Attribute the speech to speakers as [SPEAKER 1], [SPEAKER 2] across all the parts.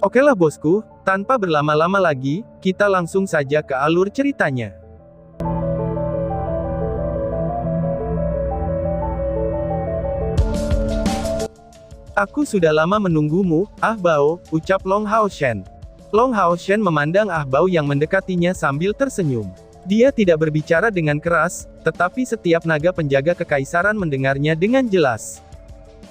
[SPEAKER 1] Okelah bosku, tanpa berlama-lama lagi, kita langsung saja ke alur ceritanya. Aku sudah lama menunggumu, Ah Bao, ucap Long Hao Shen. Long Hao Shen memandang Ah Bao yang mendekatinya sambil tersenyum. Dia tidak berbicara dengan keras, tetapi setiap naga penjaga kekaisaran mendengarnya dengan jelas.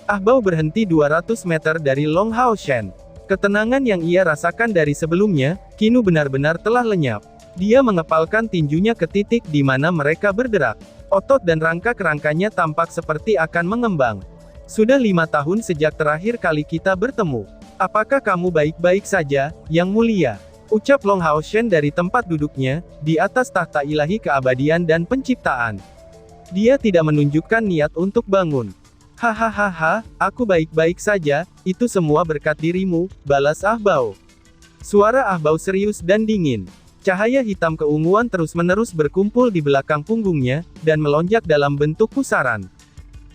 [SPEAKER 1] Ah Bao berhenti 200 meter dari Long Hao Shen. Ketenangan yang ia rasakan dari sebelumnya, kini benar-benar telah lenyap. Dia mengepalkan tinjunya ke titik di mana mereka bergerak. Otot dan rangka kerangkanya tampak seperti akan mengembang. Sudah 5 tahun sejak terakhir kali kita bertemu. Apakah kamu baik-baik saja, Yang Mulia? Ucap Long Hao Shen dari tempat duduknya, di atas tahta ilahi keabadian dan penciptaan. Dia tidak menunjukkan niat untuk bangun. Hahaha, aku baik-baik saja, itu semua berkat dirimu, balas Ah Bao. Suara Ah Bao serius dan dingin. Cahaya hitam keunguan terus-menerus berkumpul di belakang punggungnya, dan melonjak dalam bentuk pusaran.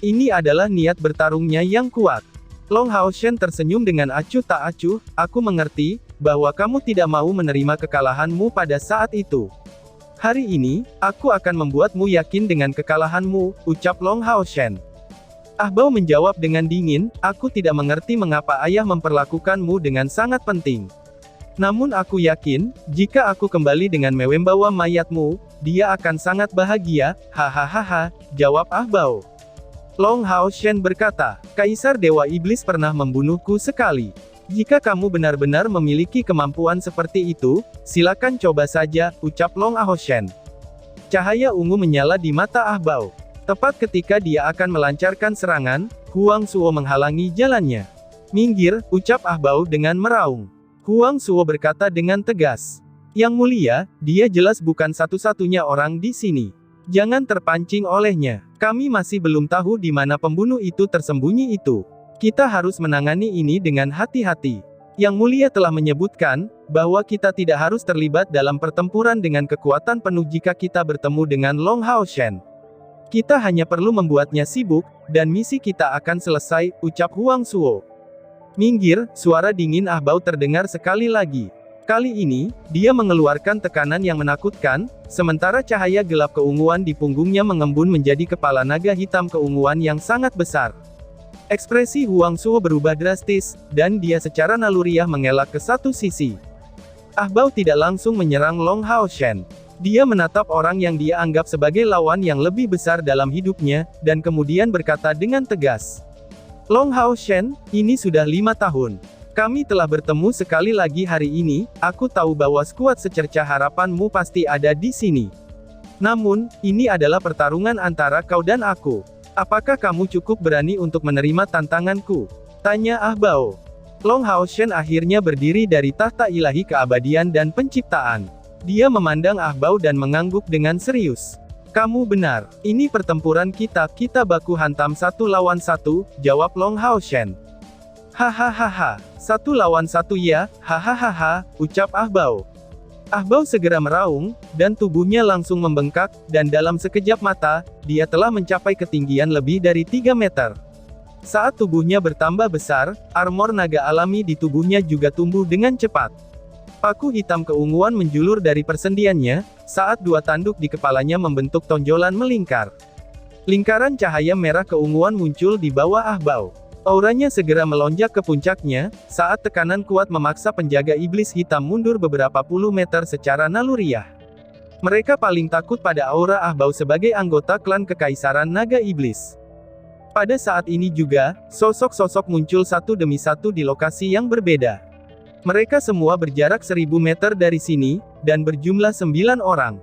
[SPEAKER 1] Ini adalah niat bertarungnya yang kuat. Long Hao Shen tersenyum dengan acuh tak acuh, aku mengerti, bahwa kamu tidak mau menerima kekalahanmu pada saat itu. Hari ini, aku akan membuatmu yakin dengan kekalahanmu, ucap Long Hao Shen. Ah Bao menjawab dengan dingin, aku tidak mengerti mengapa ayah memperlakukanmu dengan sangat penting. Namun aku yakin, jika aku kembali dengan membawa mayatmu, dia akan sangat bahagia, hahaha, jawab Ah Bao. Long Hao Shen berkata, Kaisar Dewa Iblis pernah membunuhku sekali. Jika kamu benar-benar memiliki kemampuan seperti itu, silakan coba saja, ucap Long Hao Shen. Cahaya ungu menyala di mata Ah Bao. Tepat ketika dia akan melancarkan serangan, Huang Suo menghalangi jalannya. Minggir, ucap Ah Bao dengan meraung. Huang Suo berkata dengan tegas. Yang Mulia, dia jelas bukan satu-satunya orang di sini. Jangan terpancing olehnya. Kami masih belum tahu di mana pembunuh itu tersembunyi itu. Kita harus menangani ini dengan hati-hati. Yang Mulia telah menyebutkan, bahwa kita tidak harus terlibat dalam pertempuran dengan kekuatan penuh jika kita bertemu dengan Long Hao Shen. Kita hanya perlu membuatnya sibuk, dan misi kita akan selesai, ucap Huang Suo. Minggir, suara dingin Ah Bao terdengar sekali lagi. Kali ini, dia mengeluarkan tekanan yang menakutkan, sementara cahaya gelap keunguan di punggungnya mengembun menjadi kepala naga hitam keunguan yang sangat besar. Ekspresi Huang Suo berubah drastis, dan dia secara naluriah mengelak ke satu sisi. Ah Bao tidak langsung menyerang Long Hao Shen. Dia menatap orang yang dia anggap sebagai lawan yang lebih besar dalam hidupnya, dan kemudian berkata dengan tegas. Long Hao Shen, ini sudah 5 tahun. Kami telah bertemu sekali lagi hari ini, aku tahu bahwa skuad secerca harapanmu pasti ada di sini. Namun, ini adalah pertarungan antara kau dan aku. Apakah kamu cukup berani untuk menerima tantanganku? Tanya Ah Bao. Long Hao Shen akhirnya berdiri dari tahta ilahi keabadian dan penciptaan. Dia memandang Ah Bao dan mengangguk dengan serius. Kamu benar, ini pertempuran kita baku hantam 1 lawan 1, jawab Long Hao Shen. Hahaha, 1 lawan 1 ya, hahaha, ucap Ah Bao. Ah Bao segera meraung, dan tubuhnya langsung membengkak, dan dalam sekejap mata, dia telah mencapai ketinggian lebih dari 3 meter. Saat tubuhnya bertambah besar, armor naga alami di tubuhnya juga tumbuh dengan cepat. Paku hitam keunguan menjulur dari persendiannya, saat 2 tanduk di kepalanya membentuk tonjolan melingkar. Lingkaran cahaya merah keunguan muncul di bawah Ah Bao. Auranya segera melonjak ke puncaknya, saat tekanan kuat memaksa penjaga iblis hitam mundur beberapa puluh meter secara naluriah. Mereka paling takut pada aura Ah Bao sebagai anggota klan Kekaisaran Naga Iblis. Pada saat ini juga, sosok-sosok muncul satu demi satu di lokasi yang berbeda. Mereka semua berjarak 1000 meter dari sini, dan berjumlah 9 orang.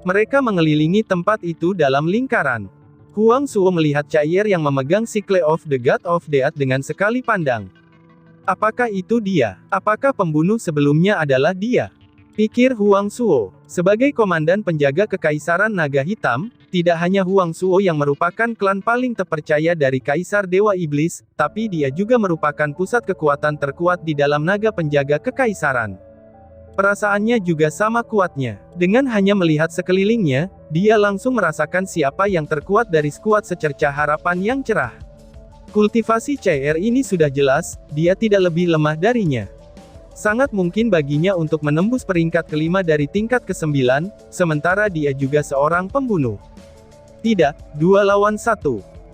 [SPEAKER 1] Mereka mengelilingi tempat itu dalam lingkaran. Huang Suo melihat Cair yang memegang Sickle of the God of Death dengan sekali pandang. Apakah itu dia? Apakah pembunuh sebelumnya adalah dia? Pikir Huang Suo. Sebagai komandan penjaga Kekaisaran Naga Hitam, tidak hanya Huang Suo yang merupakan klan paling terpercaya dari Kaisar Dewa Iblis, tapi dia juga merupakan pusat kekuatan terkuat di dalam naga penjaga kekaisaran. Perasaannya juga sama kuatnya. Dengan hanya melihat sekelilingnya, dia langsung merasakan siapa yang terkuat dari skuad secerca harapan yang cerah. Kultivasi Cair ini sudah jelas, dia tidak lebih lemah darinya. Sangat mungkin baginya untuk menembus peringkat kelima dari tingkat ke-9, sementara dia juga seorang pembunuh. Tidak, 2 lawan 1.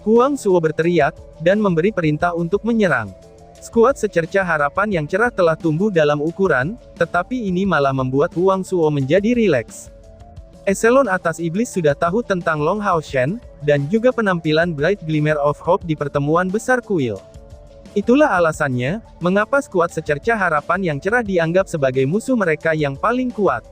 [SPEAKER 1] Huang Suo berteriak, dan memberi perintah untuk menyerang. Skuad secerca harapan yang cerah telah tumbuh dalam ukuran, tetapi ini malah membuat Huang Suo menjadi rileks. Eselon atas iblis sudah tahu tentang Long Hao Shen, dan juga penampilan Bright Glimmer of Hope di pertemuan besar kuil. Itulah alasannya, mengapa skuad secerca harapan yang cerah dianggap sebagai musuh mereka yang paling kuat.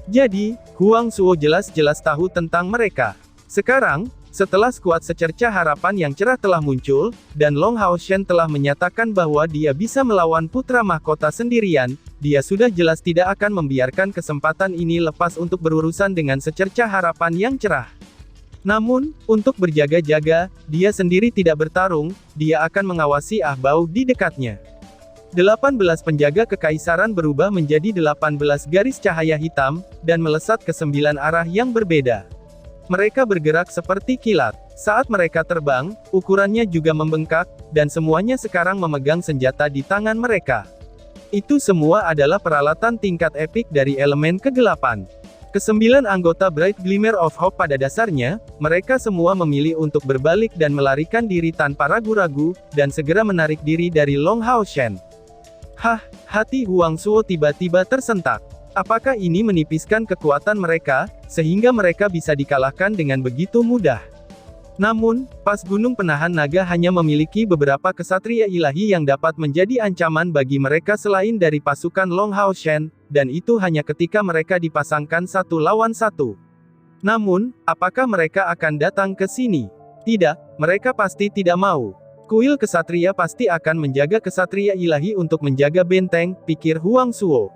[SPEAKER 1] Jadi, Huang Suo jelas-jelas tahu tentang mereka. Sekarang, setelah skuad secerca harapan yang cerah telah muncul, dan Long Hao Shen telah menyatakan bahwa dia bisa melawan putra mahkota sendirian, dia sudah jelas tidak akan membiarkan kesempatan ini lepas untuk berurusan dengan secerca harapan yang cerah. Namun, untuk berjaga-jaga, dia sendiri tidak bertarung, dia akan mengawasi Ah Bao di dekatnya. 18 penjaga kekaisaran berubah menjadi 18 garis cahaya hitam, dan melesat ke 9 arah yang berbeda. Mereka bergerak seperti kilat. Saat mereka terbang, ukurannya juga membengkak, dan semuanya sekarang memegang senjata di tangan mereka. Itu semua adalah peralatan tingkat epik dari elemen kegelapan. Ke-9 anggota Bright Glimmer of Hope pada dasarnya, mereka semua memilih untuk berbalik dan melarikan diri tanpa ragu-ragu, dan segera menarik diri dari Long Hao Shen. Hati Huang Suo tiba-tiba tersentak. Apakah ini menipiskan kekuatan mereka, sehingga mereka bisa dikalahkan dengan begitu mudah? Namun, pas Gunung Penahan Naga hanya memiliki beberapa kesatria ilahi yang dapat menjadi ancaman bagi mereka selain dari pasukan Long Hao Shen, dan itu hanya ketika mereka dipasangkan 1 lawan 1. Namun, apakah mereka akan datang ke sini? Tidak, mereka pasti tidak mau. Kuil kesatria pasti akan menjaga kesatria ilahi untuk menjaga benteng, pikir Huang Suo.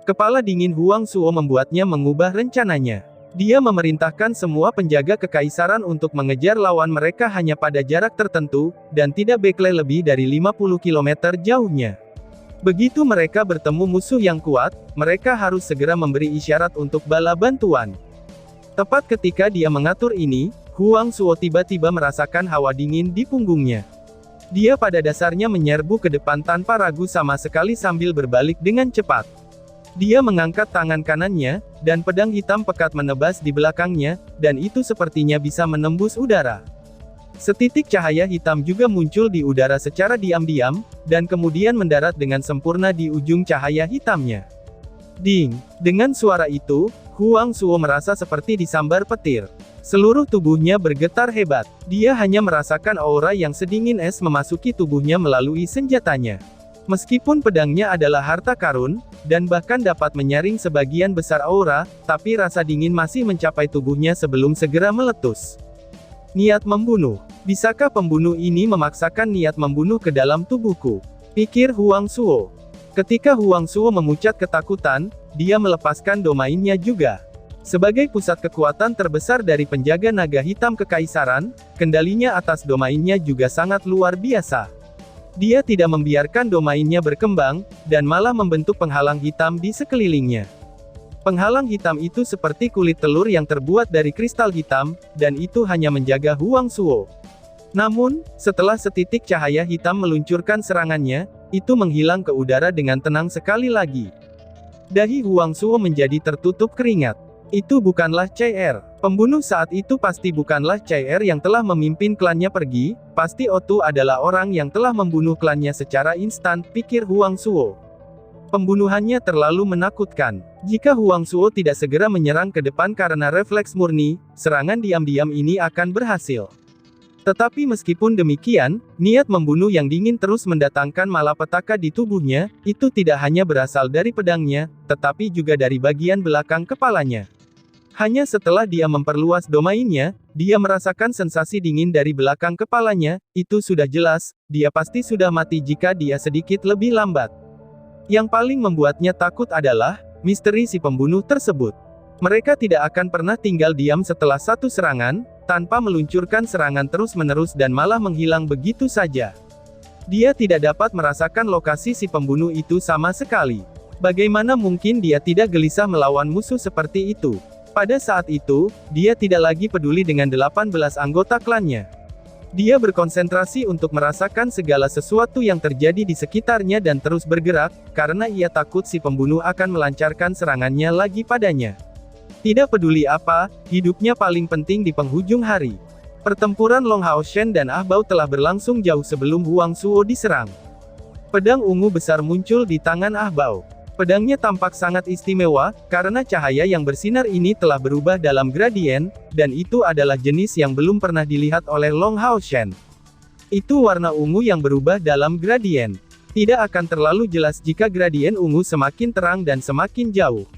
[SPEAKER 1] Kepala dingin Huang Suo membuatnya mengubah rencananya. Dia memerintahkan semua penjaga kekaisaran untuk mengejar lawan mereka hanya pada jarak tertentu, dan tidak backle lebih dari 50 km jauhnya. Begitu mereka bertemu musuh yang kuat, mereka harus segera memberi isyarat untuk bala bantuan. Tepat ketika dia mengatur ini, Huang Suo tiba-tiba merasakan hawa dingin di punggungnya. Dia pada dasarnya menyerbu ke depan tanpa ragu sama sekali sambil berbalik dengan cepat. Dia mengangkat tangan kanannya, dan pedang hitam pekat menebas di belakangnya, dan itu sepertinya bisa menembus udara. Setitik cahaya hitam juga muncul di udara secara diam-diam, dan kemudian mendarat dengan sempurna di ujung cahaya hitamnya. Ding! Dengan suara itu, Huang Suo merasa seperti disambar petir. Seluruh tubuhnya bergetar hebat. Dia hanya merasakan aura yang sedingin es memasuki tubuhnya melalui senjatanya. Meskipun pedangnya adalah harta karun, dan bahkan dapat menyaring sebagian besar aura, tapi rasa dingin masih mencapai tubuhnya sebelum segera meletus. Niat membunuh. Bisakah pembunuh ini memaksakan niat membunuh ke dalam tubuhku? Pikir Huang Suo. Ketika Huang Suo memucat ketakutan, dia melepaskan domainnya juga. Sebagai pusat kekuatan terbesar dari penjaga naga hitam kekaisaran, kendalinya atas domainnya juga sangat luar biasa. Dia tidak membiarkan domainnya berkembang, dan malah membentuk penghalang hitam di sekelilingnya. Penghalang hitam itu seperti kulit telur yang terbuat dari kristal hitam, dan itu hanya menjaga Huang Suo. Namun, setelah setitik cahaya hitam meluncurkan serangannya, itu menghilang ke udara dengan tenang sekali lagi. Dahi Huang Suo menjadi tertutup keringat. Itu bukanlah CR. Pembunuh saat itu pasti bukanlah CR yang telah memimpin klannya pergi, pasti Otu adalah orang yang telah membunuh klannya secara instan, pikir Huang Suo. Pembunuhannya terlalu menakutkan. Jika Huang Suo tidak segera menyerang ke depan karena refleks murni, serangan diam-diam ini akan berhasil. Tetapi meskipun demikian, niat membunuh yang dingin terus mendatangkan malapetaka di tubuhnya, itu tidak hanya berasal dari pedangnya, tetapi juga dari bagian belakang kepalanya. Hanya setelah dia memperluas domainnya, dia merasakan sensasi dingin dari belakang kepalanya, itu sudah jelas, dia pasti sudah mati jika dia sedikit lebih lambat. Yang paling membuatnya takut adalah, misteri si pembunuh tersebut. Mereka tidak akan pernah tinggal diam setelah satu serangan, tanpa meluncurkan serangan terus-menerus dan malah menghilang begitu saja. Dia tidak dapat merasakan lokasi si pembunuh itu sama sekali. Bagaimana mungkin dia tidak gelisah melawan musuh seperti itu? Pada saat itu, dia tidak lagi peduli dengan 18 anggota klannya. Dia berkonsentrasi untuk merasakan segala sesuatu yang terjadi di sekitarnya dan terus bergerak, karena ia takut si pembunuh akan melancarkan serangannya lagi padanya. Tidak peduli apa, hidupnya paling penting di penghujung hari. Pertempuran Long Hao Shen dan Ah Bao telah berlangsung jauh sebelum Huang Suo diserang. Pedang ungu besar muncul di tangan Ah Bao. Pedangnya tampak sangat istimewa, karena cahaya yang bersinar ini telah berubah dalam gradien, dan itu adalah jenis yang belum pernah dilihat oleh Long Hao Shen. Itu warna ungu yang berubah dalam gradien. Tidak akan terlalu jelas jika gradien ungu semakin terang dan semakin jauh.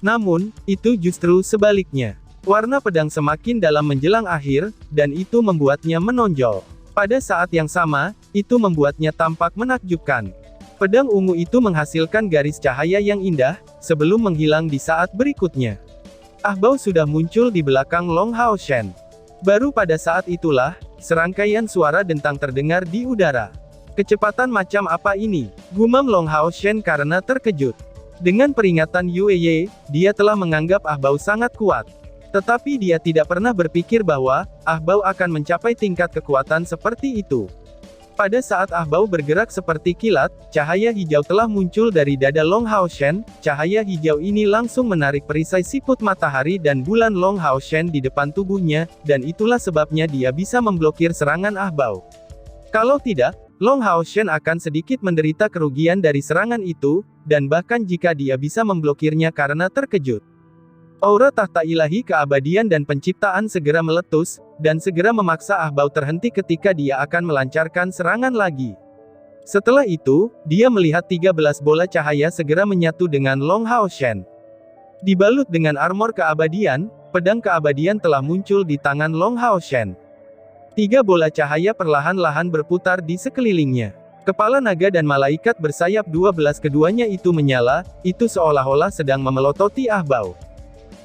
[SPEAKER 1] Namun, itu justru sebaliknya. Warna pedang semakin dalam menjelang akhir, dan itu membuatnya menonjol. Pada saat yang sama, itu membuatnya tampak menakjubkan. Pedang ungu itu menghasilkan garis cahaya yang indah, sebelum menghilang di saat berikutnya. Ah Bao sudah muncul di belakang Long Hao Shen. Baru pada saat itulah, serangkaian suara dentang terdengar di udara. Kecepatan macam apa ini? Gumam Long Hao Shen karena terkejut. Dengan peringatan Yue, dia telah menganggap Ah Bao sangat kuat. Tetapi dia tidak pernah berpikir bahwa Ah Bao akan mencapai tingkat kekuatan seperti itu. Pada saat Ah Bao bergerak seperti kilat, cahaya hijau telah muncul dari dada Long Hao Shen. Cahaya hijau ini langsung menarik perisai siput matahari dan bulan Long Hao Shen di depan tubuhnya, dan itulah sebabnya dia bisa memblokir serangan Ah Bao. Kalau tidak, Long Hao Shen akan sedikit menderita kerugian dari serangan itu, dan bahkan jika dia bisa memblokirnya karena terkejut. Aura tahta ilahi keabadian dan penciptaan segera meletus, dan segera memaksa Ah Bao terhenti ketika dia akan melancarkan serangan lagi. Setelah itu, dia melihat 13 bola cahaya segera menyatu dengan Long Hao Shen. Dibalut dengan armor keabadian, pedang keabadian telah muncul di tangan Long Hao Shen. 3 bola cahaya perlahan-lahan berputar di sekelilingnya. Kepala naga dan malaikat bersayap 12 keduanya itu menyala, itu seolah-olah sedang memelototi Ah Bao.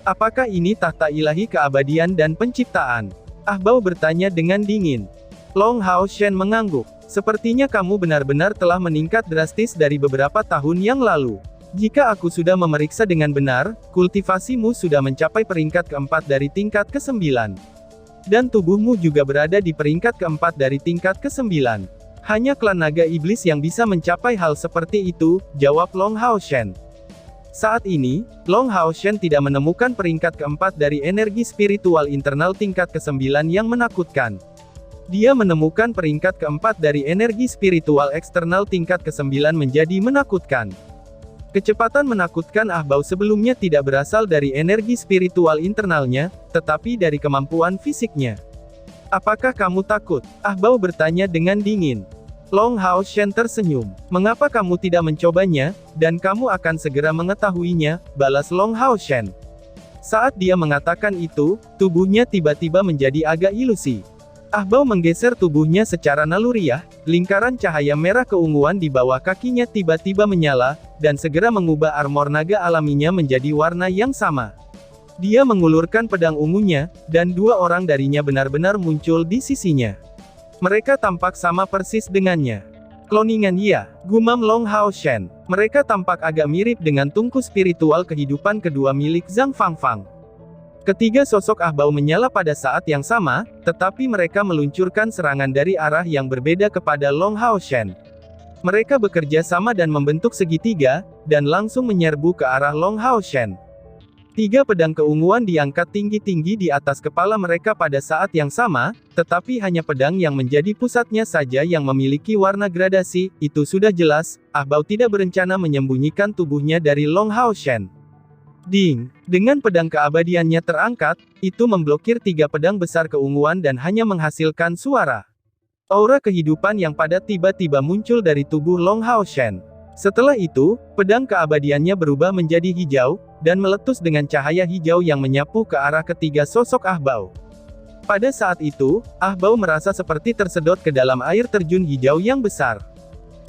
[SPEAKER 1] Apakah ini tahta ilahi keabadian dan penciptaan? Ah Bao bertanya dengan dingin. Long Hao Shen mengangguk. Sepertinya kamu benar-benar telah meningkat drastis dari beberapa tahun yang lalu. Jika aku sudah memeriksa dengan benar, kultivasimu sudah mencapai peringkat keempat dari tingkat ke-9. Dan tubuhmu juga berada di peringkat keempat dari tingkat ke-9. Hanya klan naga iblis yang bisa mencapai hal seperti itu, jawab Long Hao Shen. Saat ini, Long Hao Shen tidak menemukan peringkat keempat dari energi spiritual internal tingkat ke-9 yang menakutkan. Dia menemukan peringkat keempat dari energi spiritual eksternal tingkat ke-9 menjadi menakutkan. Kecepatan menakutkan Ah Bao sebelumnya tidak berasal dari energi spiritual internalnya, tetapi dari kemampuan fisiknya. Apakah kamu takut? Ah Bao bertanya dengan dingin. Long Hao Shen tersenyum. Mengapa kamu tidak mencobanya, dan kamu akan segera mengetahuinya, balas Long Hao Shen. Saat dia mengatakan itu, tubuhnya tiba-tiba menjadi agak ilusi. Ah Bao menggeser tubuhnya secara naluriah, lingkaran cahaya merah keunguan di bawah kakinya tiba-tiba menyala, dan segera mengubah armor naga alaminya menjadi warna yang sama. Dia mengulurkan pedang ungunya, dan 2 orang darinya benar-benar muncul di sisinya. Mereka tampak sama persis dengannya. Kloningan ya, gumam Long Hao Shen. Mereka tampak agak mirip dengan tungku spiritual kehidupan kedua milik Zhang Fangfang. Ketiga sosok Ah Bao menyala pada saat yang sama, tetapi mereka meluncurkan serangan dari arah yang berbeda kepada Long Hao Shen. Mereka bekerja sama dan membentuk segitiga, dan langsung menyerbu ke arah Long Hao Shen. 3 pedang keunguan diangkat tinggi-tinggi di atas kepala mereka pada saat yang sama, tetapi hanya pedang yang menjadi pusatnya saja yang memiliki warna gradasi. Itu sudah jelas, Ah Bao tidak berencana menyembunyikan tubuhnya dari Long Hao Shen. Ding! Dengan pedang keabadiannya terangkat, itu memblokir 3 pedang besar keunguan dan hanya menghasilkan suara. Aura kehidupan yang padat tiba-tiba muncul dari tubuh Long Hao Shen. Setelah itu, pedang keabadiannya berubah menjadi hijau, dan meletus dengan cahaya hijau yang menyapu ke arah ketiga sosok Ah Bao. Pada saat itu, Ah Bao merasa seperti tersedot ke dalam air terjun hijau yang besar.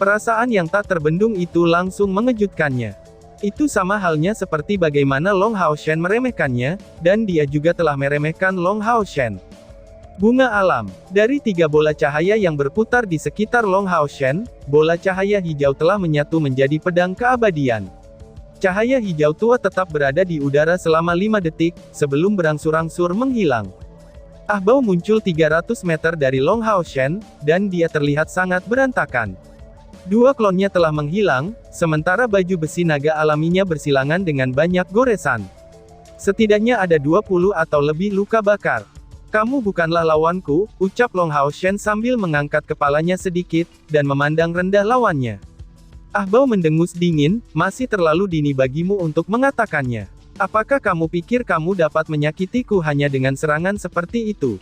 [SPEAKER 1] Perasaan yang tak terbendung itu langsung mengejutkannya. Itu sama halnya seperti bagaimana Long Hao Shen meremehkannya, dan dia juga telah meremehkan Long Hao Shen. Bunga alam. Dari 3 bola cahaya yang berputar di sekitar Long Hao Shen, bola cahaya hijau telah menyatu menjadi pedang keabadian. Cahaya hijau tua tetap berada di udara selama 5 detik, sebelum berangsur-angsur menghilang. Ah Bao muncul 300 meter dari Long Hao Shen, dan dia terlihat sangat berantakan. Dua klonnya telah menghilang, sementara baju besi naga alaminya bersilangan dengan banyak goresan. Setidaknya ada 20 atau lebih luka bakar. Kamu bukanlah lawanku, ucap Long Hao Shen sambil mengangkat kepalanya sedikit, dan memandang rendah lawannya. Ah Bao mendengus dingin, masih terlalu dini bagimu untuk mengatakannya. Apakah kamu pikir kamu dapat menyakitiku hanya dengan serangan seperti itu?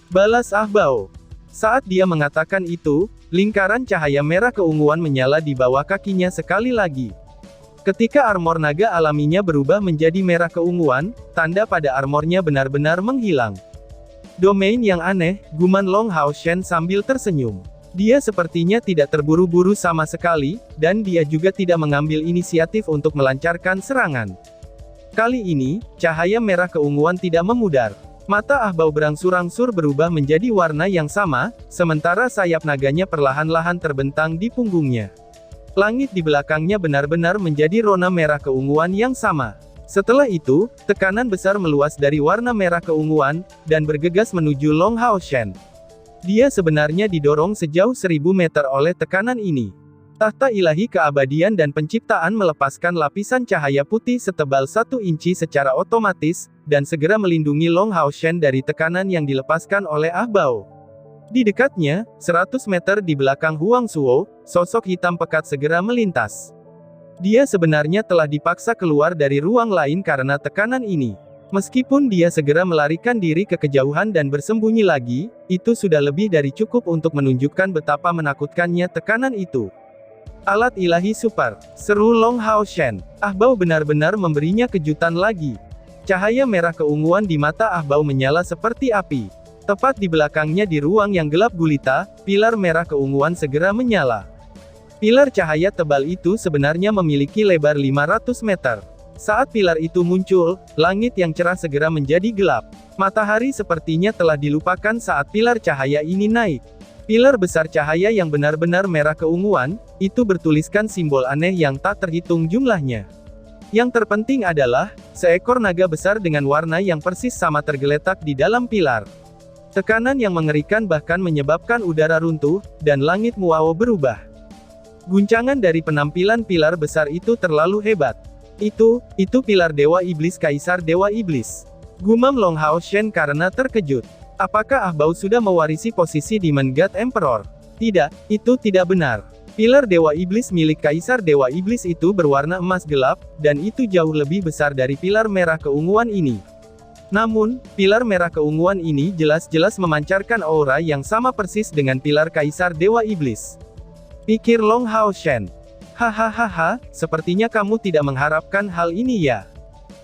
[SPEAKER 1] Balas Ah Bao. Saat dia mengatakan itu, lingkaran cahaya merah keunguan menyala di bawah kakinya sekali lagi. Ketika armor naga alaminya berubah menjadi merah keunguan, tanda pada armornya benar-benar menghilang. Domain yang aneh, guman Long Hao Shen sambil tersenyum. Dia sepertinya tidak terburu-buru sama sekali, dan dia juga tidak mengambil inisiatif untuk melancarkan serangan. Kali ini, cahaya merah keunguan tidak memudar. Mata Ah Bao berangsur-angsur berubah menjadi warna yang sama, sementara sayap naganya perlahan-lahan terbentang di punggungnya. Langit di belakangnya benar-benar menjadi rona merah keunguan yang sama. Setelah itu, tekanan besar meluas dari warna merah keunguan, dan bergegas menuju Long Hao Shen. Dia sebenarnya didorong sejauh 1000 meter oleh tekanan ini. Tahta ilahi keabadian dan penciptaan melepaskan lapisan cahaya putih setebal 1 inci secara otomatis, dan segera melindungi Long Hao Shen dari tekanan yang dilepaskan oleh Ah Bao. Di dekatnya, 100 meter di belakang Huang Suo, sosok hitam pekat segera melintas. Dia sebenarnya telah dipaksa keluar dari ruang lain karena tekanan ini. Meskipun dia segera melarikan diri ke kejauhan dan bersembunyi lagi, itu sudah lebih dari cukup untuk menunjukkan betapa menakutkannya tekanan itu. Alat ilahi super, seru Long Hao Shen. Ah Bao benar-benar memberinya kejutan lagi. Cahaya merah keunguan di mata Ah Bao menyala seperti api. Tepat di belakangnya di ruang yang gelap gulita, pilar merah keunguan segera menyala. Pilar cahaya tebal itu sebenarnya memiliki lebar 500 meter. Saat pilar itu muncul, langit yang cerah segera menjadi gelap. Matahari sepertinya telah dilupakan saat pilar cahaya ini naik. Pilar besar cahaya yang benar-benar merah keunguan, itu bertuliskan simbol aneh yang tak terhitung jumlahnya. Yang terpenting adalah, seekor naga besar dengan warna yang persis sama tergeletak di dalam pilar. Tekanan yang mengerikan bahkan menyebabkan udara runtuh, dan langit Muao berubah. Guncangan dari penampilan pilar besar itu terlalu hebat. Itu pilar Dewa Iblis Kaisar Dewa Iblis. Gumam Long Hao Shen karena terkejut. Apakah Ah Bao sudah mewarisi posisi Demon God Emperor? Tidak, itu tidak benar. Pilar Dewa Iblis milik Kaisar Dewa Iblis itu berwarna emas gelap, dan itu jauh lebih besar dari pilar merah keunguan ini. Namun, pilar merah keunguan ini jelas-jelas memancarkan aura yang sama persis dengan pilar Kaisar Dewa Iblis. Pikir Long Hao Shen. Hahaha, sepertinya kamu tidak mengharapkan hal ini ya.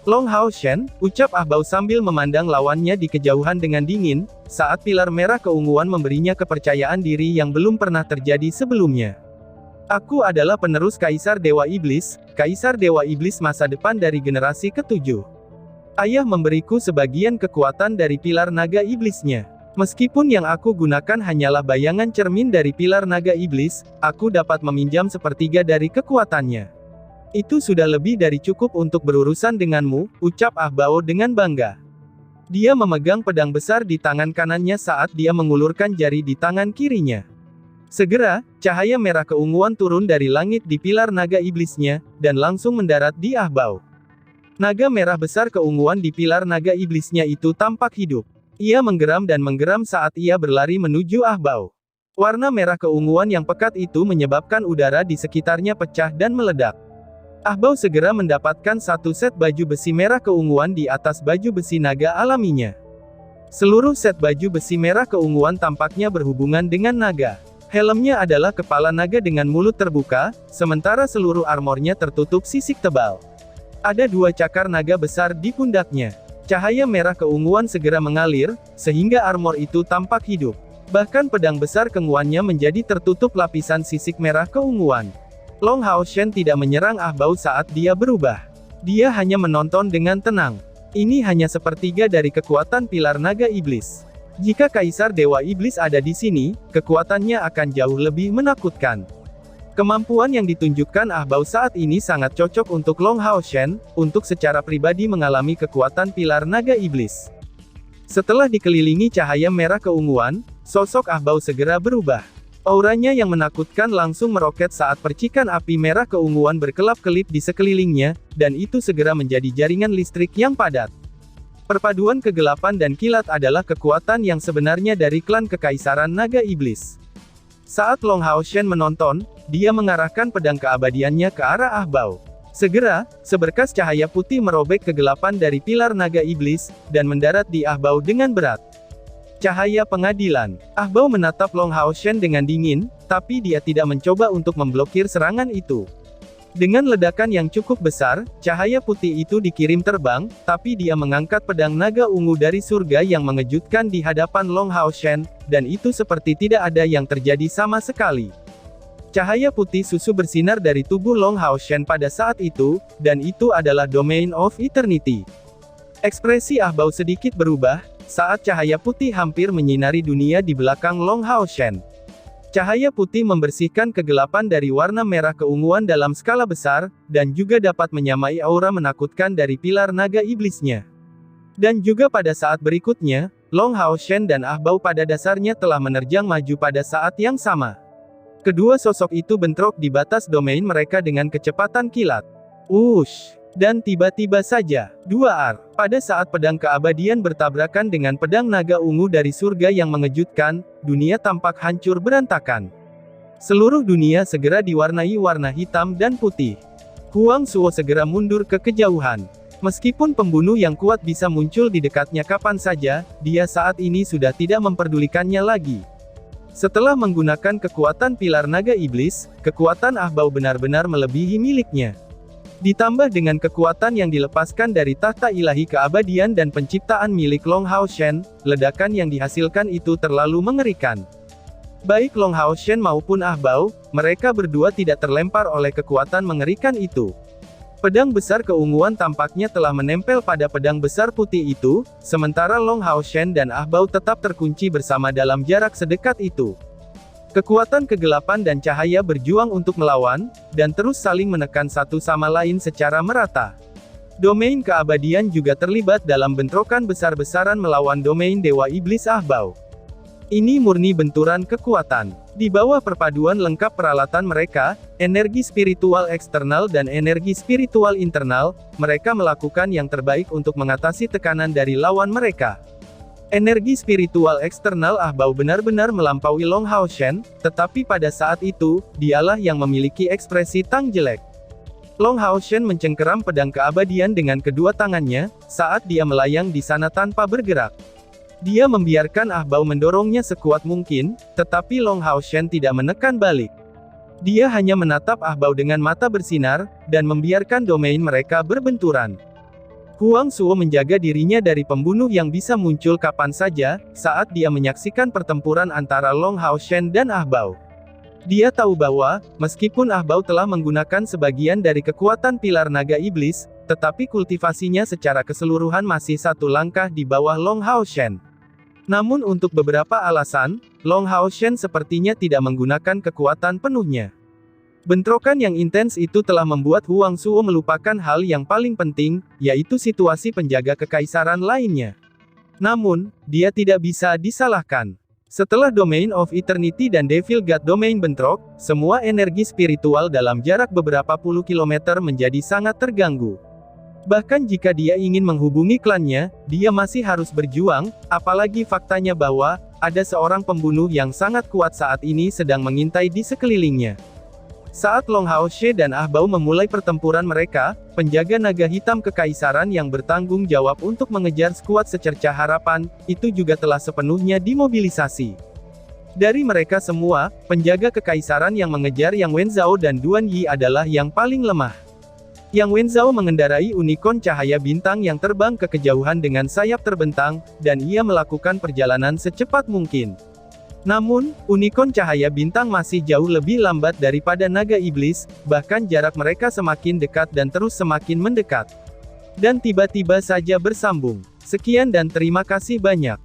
[SPEAKER 1] Long Hao Shen, ucap Ah Bao sambil memandang lawannya di kejauhan dengan dingin, saat pilar merah keunguan memberinya kepercayaan diri yang belum pernah terjadi sebelumnya. Aku adalah penerus Kaisar Dewa Iblis masa depan dari generasi ke-7. Ayah memberiku sebagian kekuatan dari pilar naga iblisnya. Meskipun yang aku gunakan hanyalah bayangan cermin dari pilar naga iblis, aku dapat meminjam sepertiga dari kekuatannya. Itu sudah lebih dari cukup untuk berurusan denganmu, ucap Ah Bao dengan bangga. Dia memegang pedang besar di tangan kanannya saat dia mengulurkan jari di tangan kirinya. Segera, cahaya merah keunguan turun dari langit di pilar naga iblisnya, dan langsung mendarat di Ah Bao. Naga merah besar keunguan di pilar naga iblisnya itu tampak hidup. Ia menggeram dan menggeram saat ia berlari menuju Ah Bao. Warna merah keunguan yang pekat itu menyebabkan udara di sekitarnya pecah dan meledak. Ah Bao segera mendapatkan satu set baju besi merah keunguan di atas baju besi naga alaminya. Seluruh set baju besi merah keunguan tampaknya berhubungan dengan naga. Helmnya adalah kepala naga dengan mulut terbuka, sementara seluruh armornya tertutup sisik tebal. Ada 2 cakar naga besar di pundaknya. Cahaya merah keunguan segera mengalir, sehingga armor itu tampak hidup. Bahkan pedang besar keunguannya menjadi tertutup lapisan sisik merah keunguan. Long Hao Shen tidak menyerang Ah Bao saat dia berubah. Dia hanya menonton dengan tenang. Ini hanya sepertiga dari kekuatan pilar naga iblis. Jika Kaisar Dewa Iblis ada di sini, kekuatannya akan jauh lebih menakutkan. Kemampuan yang ditunjukkan Ah Bao saat ini sangat cocok untuk Long Hao Shen, untuk secara pribadi mengalami kekuatan pilar naga iblis. Setelah dikelilingi cahaya merah keunguan, sosok Ah Bao segera berubah. Auranya yang menakutkan langsung meroket saat percikan api merah keunguan berkelap-kelip di sekelilingnya, dan itu segera menjadi jaringan listrik yang padat. Perpaduan kegelapan dan kilat adalah kekuatan yang sebenarnya dari klan Kekaisaran Naga Iblis. Saat Long Hao Shen menonton, dia mengarahkan pedang keabadiannya ke arah Ah Bao. Segera, seberkas cahaya putih merobek kegelapan dari pilar naga iblis, dan mendarat di Ah Bao dengan berat. Cahaya pengadilan. Ah Bao menatap Long Hao Shen dengan dingin, tapi dia tidak mencoba untuk memblokir serangan itu. Dengan ledakan yang cukup besar, cahaya putih itu dikirim terbang, tapi dia mengangkat pedang naga ungu dari surga yang mengejutkan di hadapan Long Hao Shen, dan itu seperti tidak ada yang terjadi sama sekali. Cahaya putih susu bersinar dari tubuh Long Hao Shen pada saat itu, dan itu adalah Domain of Eternity. Ekspresi Ah Bao sedikit berubah, saat cahaya putih hampir menyinari dunia di belakang Long Hao Shen. Cahaya putih membersihkan kegelapan dari warna merah keunguan dalam skala besar, dan juga dapat menyamai aura menakutkan dari pilar naga iblisnya. Dan juga pada saat berikutnya, Long Hao Shen dan Ah Bao pada dasarnya telah menerjang maju pada saat yang sama. Kedua sosok itu bentrok di batas domain mereka dengan kecepatan kilat. Wush! Dan tiba-tiba saja, pada saat pedang keabadian bertabrakan dengan pedang naga ungu dari surga yang mengejutkan, dunia tampak hancur berantakan. Seluruh dunia segera diwarnai warna hitam dan putih. Huang Suo segera mundur ke kejauhan. Meskipun pembunuh yang kuat bisa muncul di dekatnya kapan saja, dia saat ini sudah tidak memperdulikannya lagi. Setelah menggunakan kekuatan pilar naga iblis, kekuatan Ah Bao benar-benar melebihi miliknya. Ditambah dengan kekuatan yang dilepaskan dari tahta ilahi keabadian dan penciptaan milik Long Hao Shen, ledakan yang dihasilkan itu terlalu mengerikan. Baik Long Hao Shen maupun Ah Bao, mereka berdua tidak terlempar oleh kekuatan mengerikan itu. Pedang besar keunguan tampaknya telah menempel pada pedang besar putih itu, sementara Long Hao Shen dan Ah Bao tetap terkunci bersama dalam jarak sedekat itu. Kekuatan kegelapan dan cahaya berjuang untuk melawan, dan terus saling menekan satu sama lain secara merata. Domain keabadian juga terlibat dalam bentrokan besar-besaran melawan domain Dewa Iblis Ah Bao. Ini murni benturan kekuatan. Di bawah perpaduan lengkap peralatan mereka, energi spiritual eksternal dan energi spiritual internal, mereka melakukan yang terbaik untuk mengatasi tekanan dari lawan mereka. Energi spiritual eksternal Ah Bao benar-benar melampaui Long Hao Shen, tetapi pada saat itu, dialah yang memiliki ekspresi tang jelek. Long Hao Shen mencengkeram pedang keabadian dengan kedua tangannya, saat dia melayang di sana tanpa bergerak. Dia membiarkan Ah Bao mendorongnya sekuat mungkin, tetapi Long Hao Shen tidak menekan balik. Dia hanya menatap Ah Bao dengan mata bersinar, dan membiarkan domain mereka berbenturan. Huang Suo menjaga dirinya dari pembunuh yang bisa muncul kapan saja, saat dia menyaksikan pertempuran antara Long Hao Shen dan Ah Bao. Dia tahu bahwa, meskipun Ah Bao telah menggunakan sebagian dari kekuatan pilar naga iblis, tetapi kultivasinya secara keseluruhan masih satu langkah di bawah Long Hao Shen. Namun untuk beberapa alasan, Long Hao Shen sepertinya tidak menggunakan kekuatan penuhnya. Bentrokan yang intens itu telah membuat Huang Suo melupakan hal yang paling penting, yaitu situasi penjaga kekaisaran lainnya. Namun, dia tidak bisa disalahkan. Setelah Domain of Eternity dan Devil God Domain bentrok, semua energi spiritual dalam jarak beberapa puluh kilometer menjadi sangat terganggu. Bahkan jika dia ingin menghubungi klannya, dia masih harus berjuang, apalagi faktanya bahwa, ada seorang pembunuh yang sangat kuat saat ini sedang mengintai di sekelilingnya. Saat Long Hao Shen dan Ah Bao memulai pertempuran mereka, penjaga naga hitam kekaisaran yang bertanggung jawab untuk mengejar skuad secercah harapan, itu juga telah sepenuhnya dimobilisasi. Dari mereka semua, penjaga kekaisaran yang mengejar Yang Wenzhao dan Duan Yi adalah yang paling lemah. Yang Wenzhao mengendarai unicorn cahaya bintang yang terbang ke kejauhan dengan sayap terbentang, dan ia melakukan perjalanan secepat mungkin. Namun, unicorn cahaya bintang masih jauh lebih lambat daripada naga iblis, bahkan jarak mereka semakin dekat dan terus semakin mendekat. Dan tiba-tiba saja bersambung. Sekian dan terima kasih banyak.